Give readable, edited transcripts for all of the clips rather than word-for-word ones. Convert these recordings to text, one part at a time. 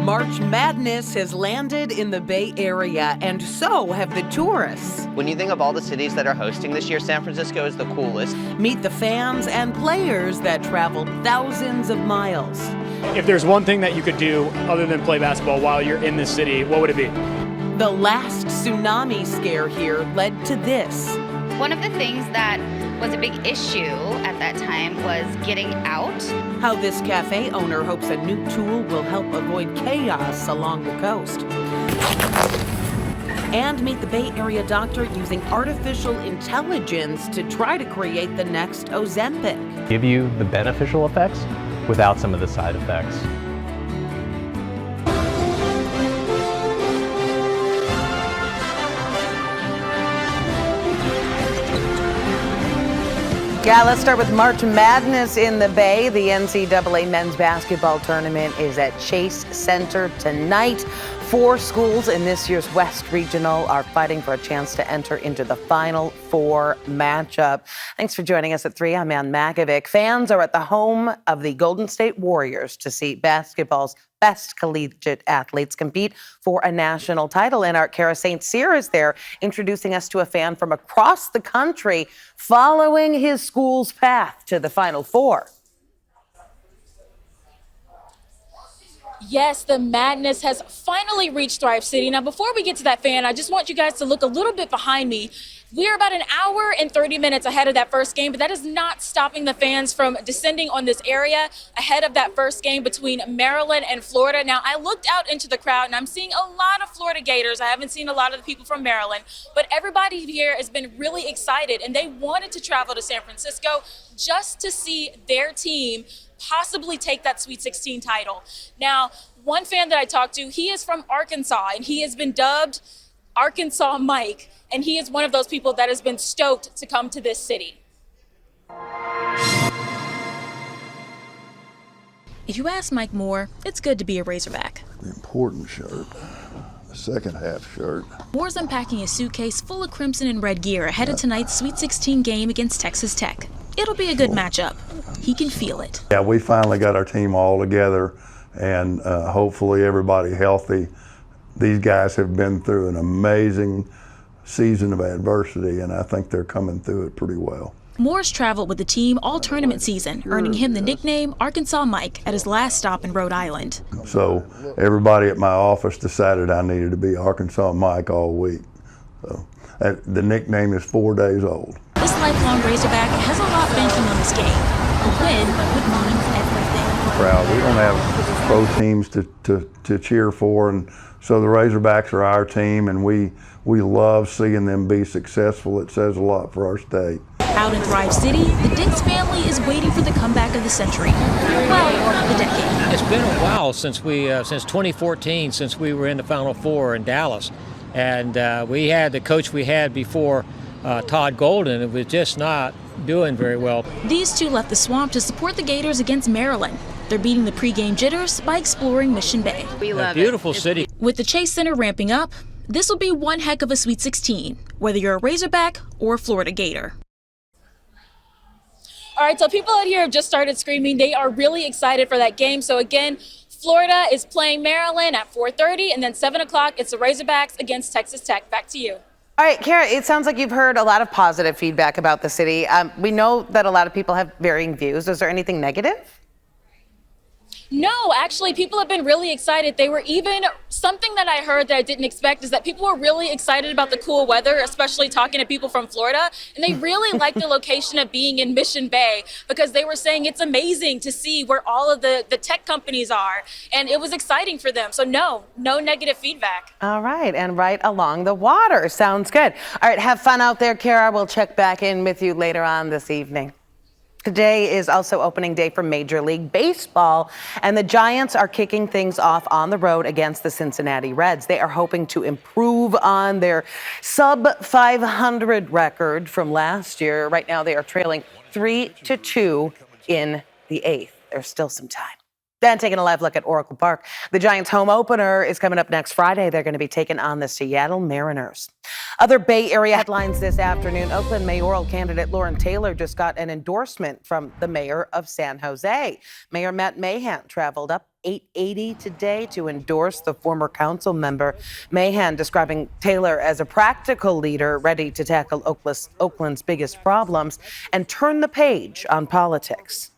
March Madness has landed in the Bay Area, and so have the tourists. When you think of all the cities that are hosting this year, San Francisco is the coolest. Meet the fans and players that traveled thousands of miles. If there's one thing that you could do other than play basketball while you're in this city, what would it be? The last tsunami scare here led to this. One of the things that was a big issue at that time was getting out. How this cafe owner hopes a new tool will help avoid chaos along the coast. And meet the Bay Area doctor using artificial intelligence to try to create the next Ozempic. Give you the beneficial effects without some of the side effects. Yeah, let's start with March Madness in the Bay. The NCAA men's basketball tournament is at Chase Center tonight. 4 schools in this year's West Regional are fighting for a chance to enter into the Final Four matchup. Thanks for joining us at 3. I'm Ann Makovic. Fans are at the home of the Golden State Warriors to see basketball's best collegiate athletes compete for a national title. And our Kara St. Cyr is there introducing us to a fan from across the country following his school's path to the Final Four. Yes, the madness has finally reached Thrive City. Now, before we get to that fan, I just want you guys to look a little bit behind me. We're about an hour and 30 minutes ahead of that first game, but that is not stopping the fans from descending on this area ahead of that first game between Maryland and Florida. Now, I looked out into the crowd and I'm seeing a lot of Florida Gators. I haven't seen a lot of the people from Maryland, but everybody here has been really excited and they wanted to travel to San Francisco just to see their team possibly take that Sweet 16 title. Now, one fan that I talked to, he is from Arkansas and he has been dubbed Arkansas Mike, and he is one of those people that has been stoked to come to this city. If you ask Mike Moore, it's good to be a Razorback. The important shirt, the second half shirt. Moore's unpacking a suitcase full of crimson and red gear ahead of tonight's Sweet 16 game against Texas Tech. It'll be a good matchup. He can feel it. Yeah, we finally got our team all together and hopefully everybody healthy. These guys have been through an amazing season of adversity, and I think they're coming through it pretty well. Moore's traveled with the team all tournament season, earning him the nickname Arkansas Mike at his last stop in Rhode Island. So everybody at my office decided I needed to be Arkansas Mike all week. So the nickname is 4 days old. This lifelong Razorback has a lot banking on this game. A win would mean everything. Proud. We don't have pro teams to cheer for, and so the Razorbacks are our team, and we love seeing them be successful. It says a lot for our state. Out in Thrive City, the Dix family is waiting for the comeback of the century. Well, the decade. It's been a while since 2014, since we were in the Final Four in Dallas. And we had the coach we had before, Todd Golden, it was just not doing very well. These two left the swamp to support the Gators against Maryland. They're beating the pregame jitters by exploring Mission Bay. We love it. Beautiful city. With the Chase Center ramping up, this will be one heck of a Sweet 16, whether you're a Razorback or a Florida Gator. All right, so people out here have just started screaming. They are really excited for that game. So again, Florida is playing Maryland at 4:30, and then 7 o'clock, it's the Razorbacks against Texas Tech. Back to you. All right, Kara, it sounds like you've heard a lot of positive feedback about the city. We know that a lot of people have varying views. Is there anything negative? No, actually, people have been really excited. They were even, something that I heard that I didn't expect is that people were really excited about the cool weather, especially talking to people from Florida. And they really like the location of being in Mission Bay because they were saying it's amazing to see where all of the tech companies are. And it was exciting for them. So no negative feedback. All right, and right along the water. Sounds good. All right, have fun out there, Kara. We'll check back in with you later on this evening. Today is also opening day for Major League Baseball, and the Giants are kicking things off on the road against the Cincinnati Reds. They are hoping to improve on their sub-500 record from last year. Right now, they are trailing 3-2 in the 8th. There's still some time. Then taking a live look at Oracle Park. The Giants' home opener is coming up next Friday. They're going to be taking on the Seattle Mariners. Other Bay Area headlines this afternoon. Oakland mayoral candidate Lauren Taylor just got an endorsement from the mayor of San Jose. Mayor Matt Mahan traveled up 880 today to endorse the former council member. Mahan describing Taylor as a practical leader ready to tackle Oakland's biggest problems and turn the page on politics.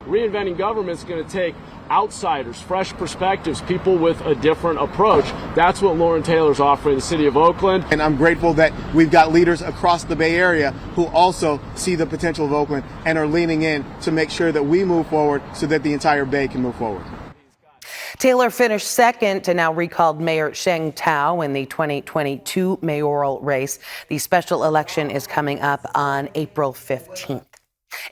Reinventing government is going to take outsiders, fresh perspectives, people with a different approach. That's what Lauren Taylor's offering the city of Oakland. And I'm grateful that we've got leaders across the Bay Area who also see the potential of Oakland and are leaning in to make sure that we move forward so that the entire Bay can move forward. Taylor finished second to now recalled Mayor Sheng Tao in the 2022 mayoral race. The special election is coming up on April 15th.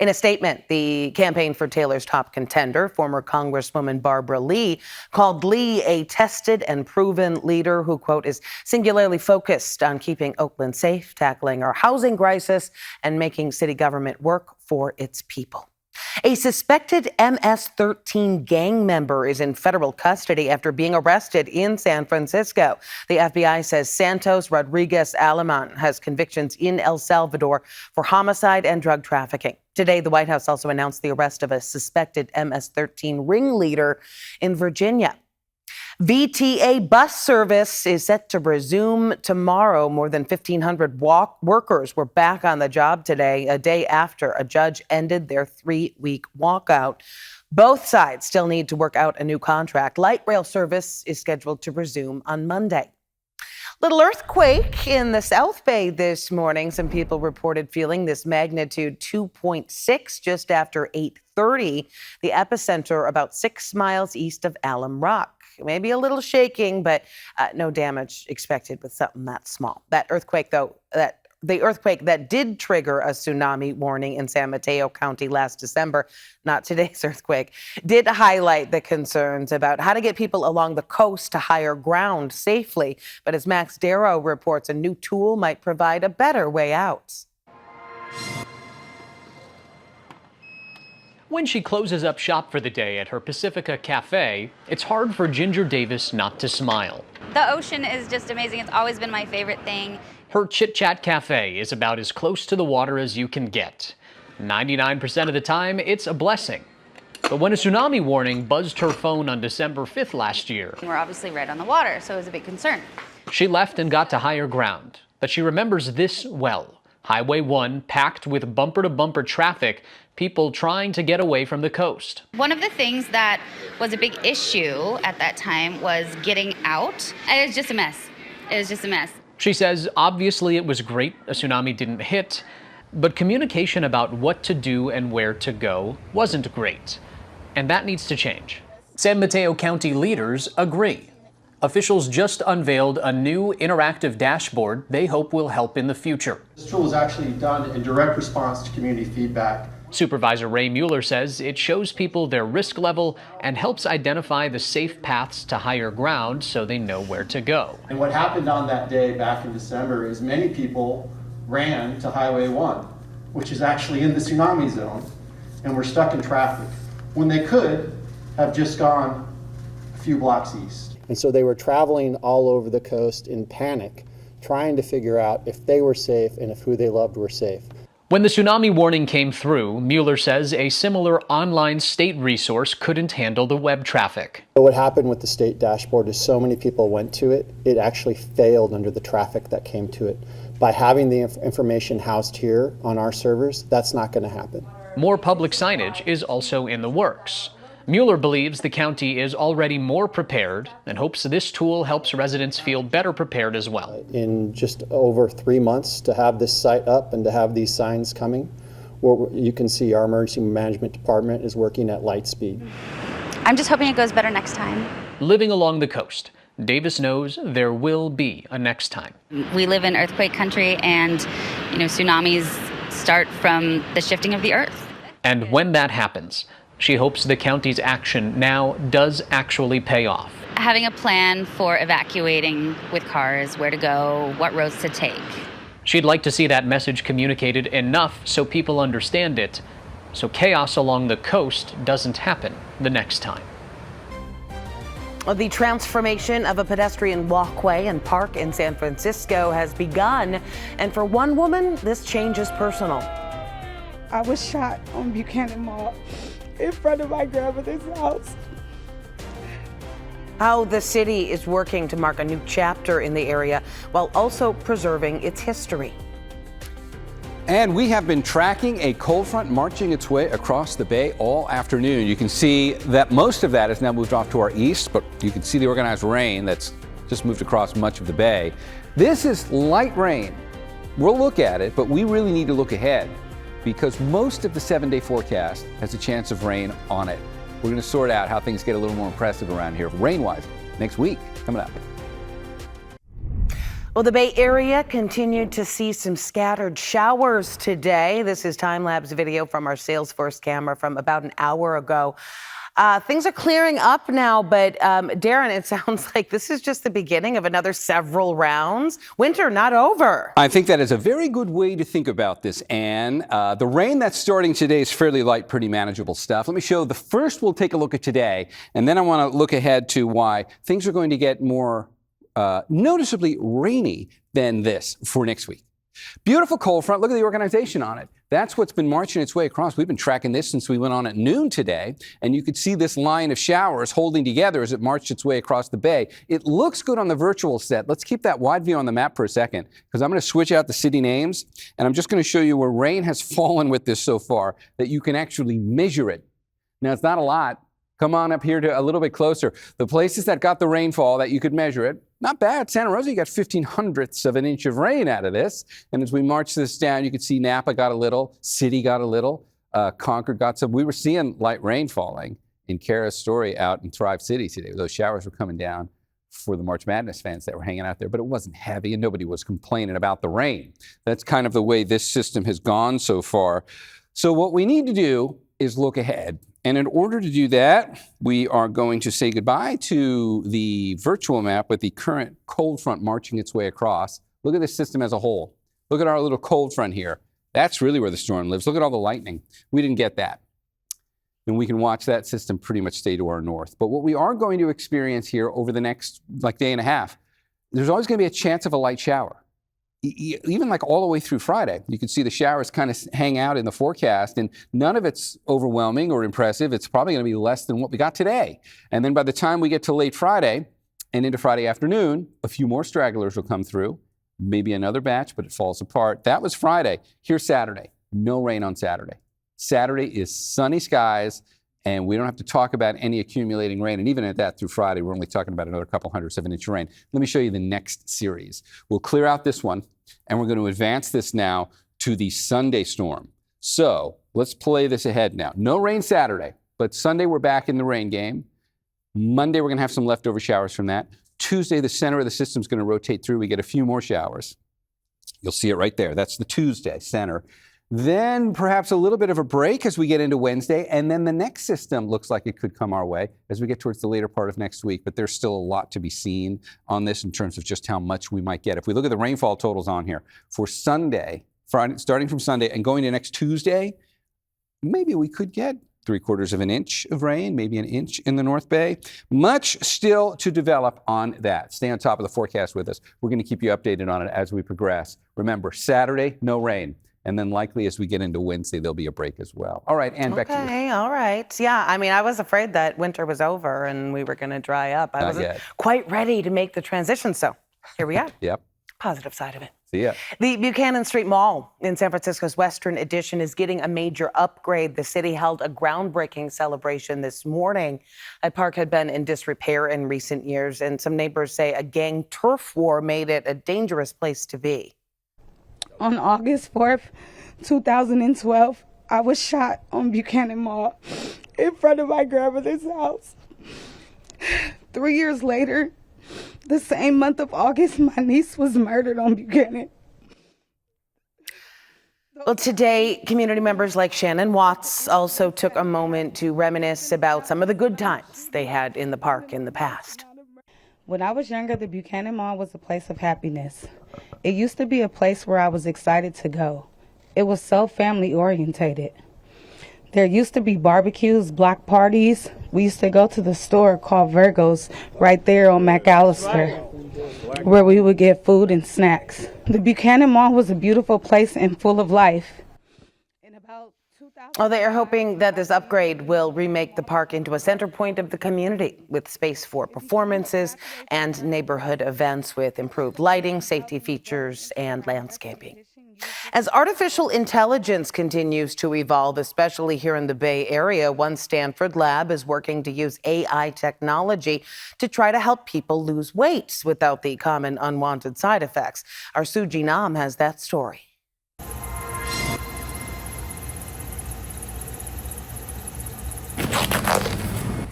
In a statement, the campaign for Taylor's top contender, former Congresswoman Barbara Lee, called Lee a tested and proven leader who, quote, is singularly focused on keeping Oakland safe, tackling our housing crisis, and making city government work for its people. A suspected MS-13 gang member is in federal custody after being arrested in San Francisco. The FBI says Santos Rodriguez Alaman has convictions in El Salvador for homicide and drug trafficking. Today, the White House also announced the arrest of a suspected MS-13 ringleader in Virginia. VTA bus service is set to resume tomorrow. More than 1,500 workers were back on the job today, a day after a judge ended their 3-week walkout. Both sides still need to work out a new contract. Light rail service is scheduled to resume on Monday. Little earthquake in the South Bay this morning. Some people reported feeling this magnitude 2.6 just after 8:30. The epicenter about 6 miles east of Alum Rock. Maybe a little shaking, but no damage expected with something that small. The earthquake that did trigger a tsunami warning in San Mateo County last December, not today's earthquake, did highlight the concerns about how to get people along the coast to higher ground safely. But as Max Darrow reports, a new tool might provide a better way out. When she closes up shop for the day at her Pacifica Cafe, it's hard for Ginger Davis not to smile. The ocean is just amazing. It's always been my favorite thing. Her Chit Chat Cafe is about as close to the water as you can get. 99% of the time, it's a blessing. But when a tsunami warning buzzed her phone on December 5th last year, We're obviously right on the water, so it was a big concern. she left and got to higher ground. But she remembers this well. Highway 1 packed with bumper-to-bumper traffic, people trying to get away from the coast. One of the things that was a big issue at that time was getting out. It was just a mess. It was just a mess. She says obviously it was great a tsunami didn't hit, but communication about what to do and where to go wasn't great. And that needs to change. San Mateo County leaders agree. Officials just unveiled a new interactive dashboard they hope will help in the future. This tool is actually done in direct response to community feedback. Supervisor Ray Mueller says it shows people their risk level and helps identify the safe paths to higher ground so they know where to go. And what happened on that day back in December is many people ran to Highway 1, which is actually in the tsunami zone, and were stuck in traffic when they could have just gone a few blocks east. And so they were traveling all over the coast in panic, trying to figure out if they were safe and if who they loved were safe. When the tsunami warning came through, Mueller says a similar online state resource couldn't handle the web traffic. What happened with the state dashboard is so many people went to it, it actually failed under the traffic that came to it. By having the information housed here on our servers, that's not going to happen. More public signage is also in the works. Mueller believes the county is already more prepared and hopes this tool helps residents feel better prepared as well. In just over 3 months to have this site up and to have these signs coming, where you can see our emergency management department is working at light speed. I'm just hoping it goes better next time. Living along the coast, Davis knows there will be a next time. We live in earthquake country, and tsunamis start from the shifting of the earth. And when that happens, she hopes the county's action now does actually pay off. Having a plan for evacuating with cars, where to go, what roads to take. She'd like to see that message communicated enough so people understand it, so chaos along the coast doesn't happen the next time. The transformation of a pedestrian walkway and park in San Francisco has begun, and for one woman, this change is personal. I was shot on Buchanan Mall in front of my grandmother's house. how the city is working to mark a new chapter in the area while also preserving its history. And we have been tracking a cold front marching its way across the bay all afternoon. You can see that most of that has now moved off to our east, but you can see the organized rain that's just moved across much of the bay. This is light rain. We'll look at it, but we really need to look ahead because most of the 7-day forecast has a chance of rain on it. We're going to sort out how things get a little more impressive around here rain-wise next week. Coming up. Well, the Bay Area continued to see some scattered showers today. This is time-lapse video from our Salesforce camera from about an hour ago. Things are clearing up now, but Darren, it sounds like this is just the beginning of another several rounds. Winter not over. I think that is a very good way to think about this, Ann. The rain that's starting today is fairly light, pretty manageable stuff. Let me show the first. We'll take a look at today, and then I want to look ahead to why things are going to get more noticeably rainy than this for next week. Beautiful cold front. Look at the organization on it. That's what's been marching its way across. We've been tracking this since we went on at noon today, and you could see this line of showers holding together as it marched its way across the bay. It looks good on the virtual set. Let's keep that wide view on the map for a second, because I'm going to switch out the city names, and I'm just going to show you where rain has fallen with this so far, that you can actually measure it. Now, it's not a lot. Come on up here to a little bit closer. The places that got the rainfall that you could measure it, not bad. Santa Rosa, you got 0.15 of an inch of rain out of this. And as we march this down, you can see Napa got a little, City got a little, Concord got some. We were seeing light rain falling in Kara's story out in Thrive City today. Those showers were coming down for the March Madness fans that were hanging out there, but it wasn't heavy and nobody was complaining about the rain. That's kind of the way this system has gone so far. So what we need to do is look ahead. And in order to do that, we are going to say goodbye to the virtual map with the current cold front marching its way across. Look at this system as a whole. Look at our little cold front here. That's really where the storm lives. Look at all the lightning. We didn't get that. And we can watch that system pretty much stay to our north. But what we are going to experience here over the next day and a half, there's always going to be a chance of a light shower. Even all the way through Friday, you can see the showers kind of hang out in the forecast, and none of it's overwhelming or impressive. It's probably going to be less than what we got today. And then by the time we get to late Friday and into Friday afternoon, a few more stragglers will come through, maybe another batch, but it falls apart. That was Friday. Here's Saturday. No rain on Saturday. Saturday is sunny skies, and we don't have to talk about any accumulating rain. And even at that, through Friday, we're only talking about another couple hundredths of an inch of rain. Let me show you the next series. We'll clear out this one, and we're going to advance this now to the Sunday storm. So let's play this ahead now. No rain Saturday, but Sunday we're back in the rain game. Monday we're going to have some leftover showers from that. Tuesday, the center of the system is going to rotate through. We get a few more showers. You'll see it right there. That's the Tuesday center. Then perhaps a little bit of a break as we get into Wednesday, and then the next system looks like it could come our way as we get towards the later part of next week, but there's still a lot to be seen on this in terms of just how much we might get. If we look at the rainfall totals on here for Sunday, Friday, starting from Sunday and going to next Tuesday, maybe we could get 3/4 of an inch of rain, maybe an inch in the North Bay. Much still to develop on that. Stay on top of the forecast with us. We're going to keep you updated on it as we progress. Remember, Saturday, no rain. And then likely as we get into Wednesday, there'll be a break as well. All right, Ann, back to you. Okay, all right. Yeah, I mean, I was afraid that winter was over and we were going to dry up. I wasn't quite ready to make the transition, so here we are. Yep. Positive side of it. See ya. The Buchanan Street Mall in San Francisco's Western Addition is getting a major upgrade. The city held a groundbreaking celebration this morning. The park had been in disrepair in recent years, and some neighbors say a gang turf war made it a dangerous place to be. On August 4th, 2012, I was shot on Buchanan Mall in front of my grandmother's house. 3 years later, the same month of August, my niece was murdered on Buchanan. Well, today, community members like Shannon Watts also took a moment to reminisce about some of the good times they had in the park in the past. When I was younger, the Buchanan Mall was a place of happiness. It used to be a place where I was excited to go. It was so family orientated. There used to be barbecues, block parties. We used to go to the store called Virgo's right there on McAllister, where we would get food and snacks. The Buchanan Mall was a beautiful place and full of life. In about Well, they are hoping that this upgrade will remake the park into a center point of the community with space for performances and neighborhood events with improved lighting, safety features, and landscaping. As artificial intelligence continues to evolve, especially here in the Bay Area, one Stanford lab is working to use AI technology to try to help people lose weight without the common unwanted side effects. Our Suji Nam has that story.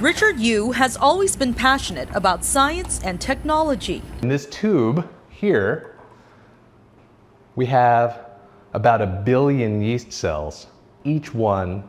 Richard Yu has always been passionate about science and technology. In this tube here, we have about 1 billion yeast cells, each one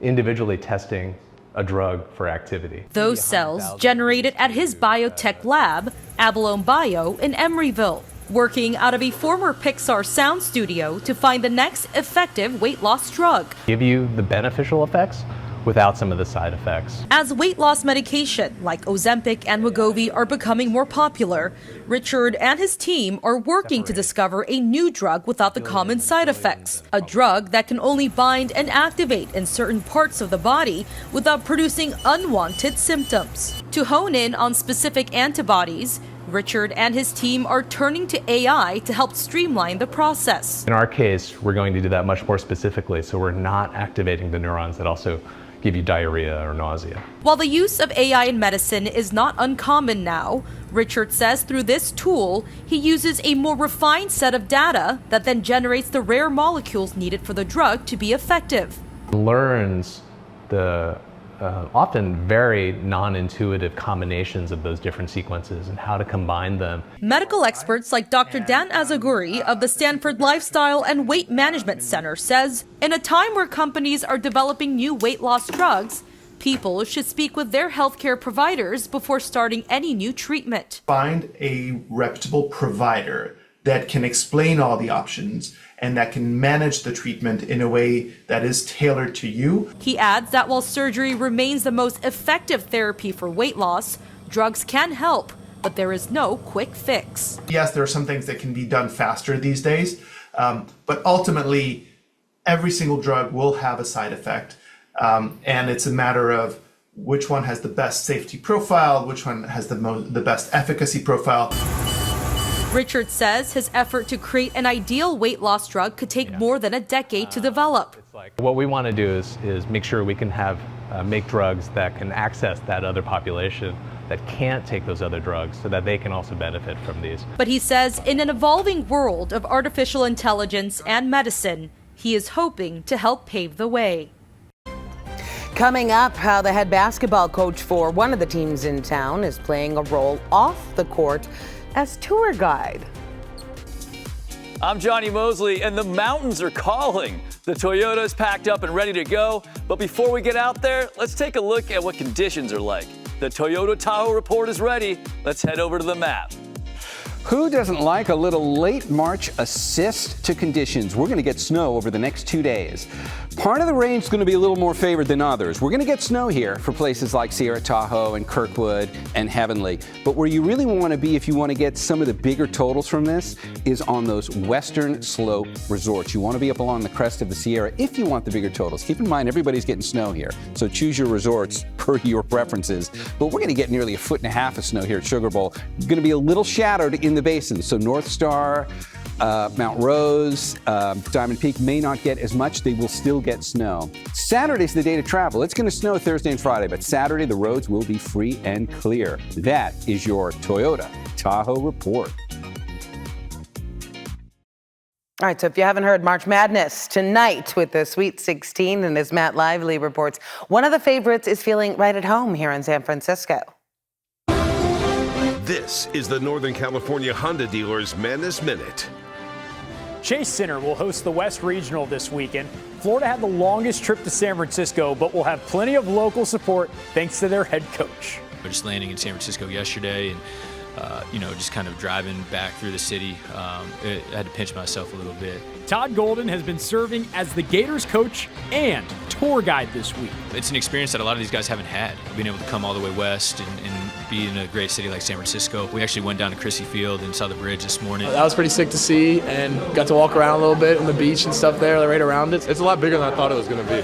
individually testing a drug for activity. Those cells generated at his biotech lab, Abalone Bio in Emeryville, working out of a former Pixar sound studio to find the next effective weight loss drug. Give you the beneficial effects without some of the side effects. As weight loss medication like Ozempic and Wegovy are becoming more popular, Richard and his team are working to discover a new drug without the common side effects. A drug that can only bind and activate in certain parts of the body without producing unwanted symptoms. To hone in on specific antibodies, Richard and his team are turning to AI to help streamline the process. In our case, we're going to do that much more specifically, so we're not activating the neurons that also give you diarrhea or nausea. While the use of AI in medicine is not uncommon now, Richard says through this tool, he uses a more refined set of data that then generates the rare molecules needed for the drug to be effective. Learns the often very non-intuitive combinations of those different sequences and how to combine them. Medical experts like Dr. Dan Azaguri of the Stanford Lifestyle and Weight Management Center says, in a time where companies are developing new weight loss drugs, people should speak with their healthcare providers before starting any new treatment. Find a reputable provider that can explain all the options and that can manage the treatment in a way that is tailored to you. He adds that while surgery remains the most effective therapy for weight loss, drugs can help, but there is no quick fix. Yes, there are some things that can be done faster these days, but ultimately, every single drug will have a side effect, and it's a matter of which one has the best safety profile, which one has the best efficacy profile. Richard says his effort to create an ideal weight loss drug could take more than a decade to develop. What we want to do is make sure we can have make drugs that can access that other population that can't take those other drugs so that they can also benefit from these. But he says in an evolving world of artificial intelligence and medicine, he is hoping to help pave the way. Coming up, how the head basketball coach for one of the teams in town is playing a role off the court as tour guide. I'm Johnny Mosley, and the mountains are calling. The Toyota's packed up and ready to go. But before we get out there, let's take a look at what conditions are like. The Toyota Tahoe report is ready. Let's head over to the map. Who doesn't like a little late March assist to conditions? We're going to get snow over the next 2 days. Part of the range is going to be a little more favored than others. We're going to get snow here for places like Sierra Tahoe and Kirkwood and Heavenly. But where you really want to be if you want to get some of the bigger totals from this is on those western slope resorts. You want to be up along the crest of the Sierra if you want the bigger totals. Keep in mind, everybody's getting snow here, so choose your resorts per your preferences. But we're going to get nearly 1.5 feet of snow here at Sugar Bowl. It's going to be a little shattered in the basin. So North Star, Mount Rose, Diamond Peak may not get as much. They will still get snow. Saturday's the day to travel. It's going to snow Thursday and Friday, but Saturday the roads will be free and clear. That is your Toyota Tahoe report. All right, so if you haven't heard, March Madness tonight with the Sweet 16, and as Matt Lively reports, one of the favorites is feeling right at home here in San Francisco. This is the Northern California Honda dealers Madness Minute. Chase Center will host the West Regional this weekend. Florida had the longest trip to San Francisco, but will have plenty of local support thanks to their head coach. Just landing in San Francisco yesterday and, just kind of driving back through the city, I had to pinch myself a little bit. Todd Golden has been serving as the Gators coach and tour guide this week. It's an experience that a lot of these guys haven't had, being able to come all the way west and be in a great city like San Francisco. We actually went down to Chrissy Field and saw the bridge this morning. That was pretty sick to see, and got to walk around a little bit on the beach and stuff there, right around it. It's a lot bigger than I thought it was going to be.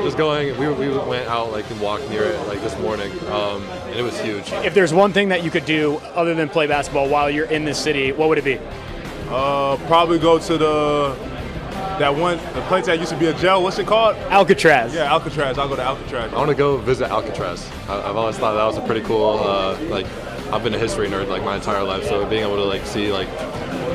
Just going, we went out like and walked near it like this morning, and it was huge. If there's one thing that you could do other than play basketball while you're in this city, what would it be? Probably go to the place that used to be a jail. What's it called? Alcatraz. Yeah, Alcatraz. I'll go to Alcatraz. I want to go visit Alcatraz. I've always thought that was a pretty cool, I've been a history nerd like my entire life, so being able to like see like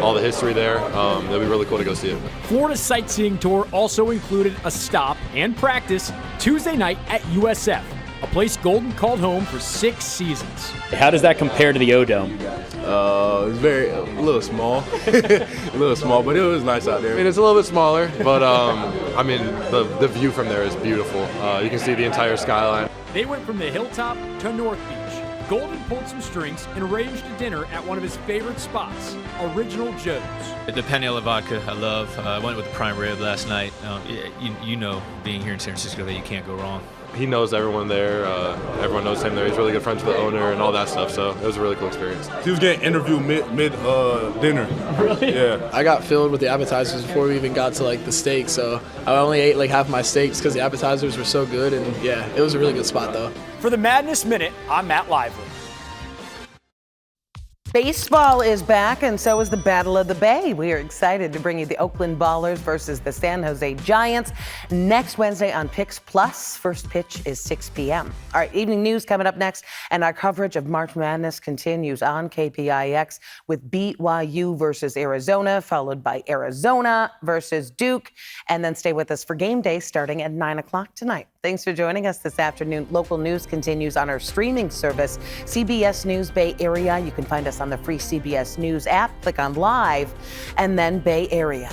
all the history there, it'd be really cool to go see it. Florida's sightseeing tour also included a stop and practice Tuesday night at USF, a place Golden called home for 6 seasons. How does that compare to the O-Dome? It's a little small, but it was nice out there. I mean, it's a little bit smaller, but I mean, the view from there is beautiful. You can see the entire skyline. They went from the hilltop to North Beach. Golden pulled some strings and arranged a dinner at one of his favorite spots, Original Joe's. The penne alla vodka, I love. I went with the prime rib last night. You know, being here in San Francisco, that you can't go wrong. He knows everyone there. Everyone knows him there. He's really good friends with the owner and all that stuff. So it was a really cool experience. He was getting interviewed mid dinner. Really? Yeah. I got filled with the appetizers before we even got to like the steak, so I only ate like half my steaks because the appetizers were so good, and yeah, it was a really good spot though. For the Madness Minute, I'm Matt Lively. Baseball is back, and so is the Battle of the Bay. We are excited to bring you the Oakland Ballers versus the San Jose Giants next Wednesday on PIX Plus. First pitch is 6 p.m. All right, evening news coming up next, and our coverage of March Madness continues on KPIX with BYU versus Arizona, followed by Arizona versus Duke, and then stay with us for game day starting at 9 o'clock tonight. Thanks for joining us this afternoon. Local news continues on our streaming service, CBS News Bay Area. You can find us on the free CBS News app. Click on Live, and then Bay Area.